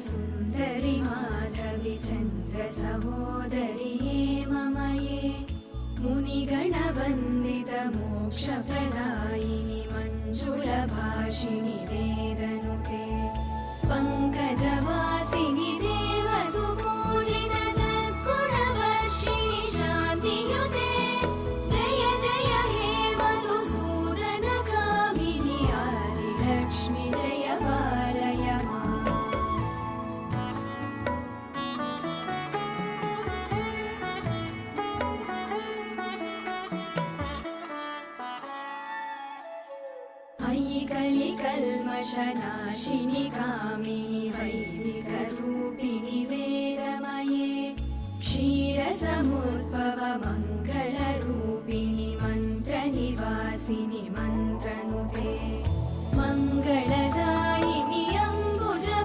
सुन्दरि माधवि चन्द्र सहोदरि हेममये मुनिगणवन्दित मोक्षप्रदायिनि मञ्जुलभाषिणि वेदनुते पङ्कजवासिनि देवसुपूजित सद्गुणवर्षिणि शान्तियुते जय जय हे मधुसूदन कामिनि आदिलक्ष्मि जय पालय माम्। अयि कलिकल्मषनाशिनि कामिनि वैदिकरूपिणि वेदमये क्षीरसमुद्भव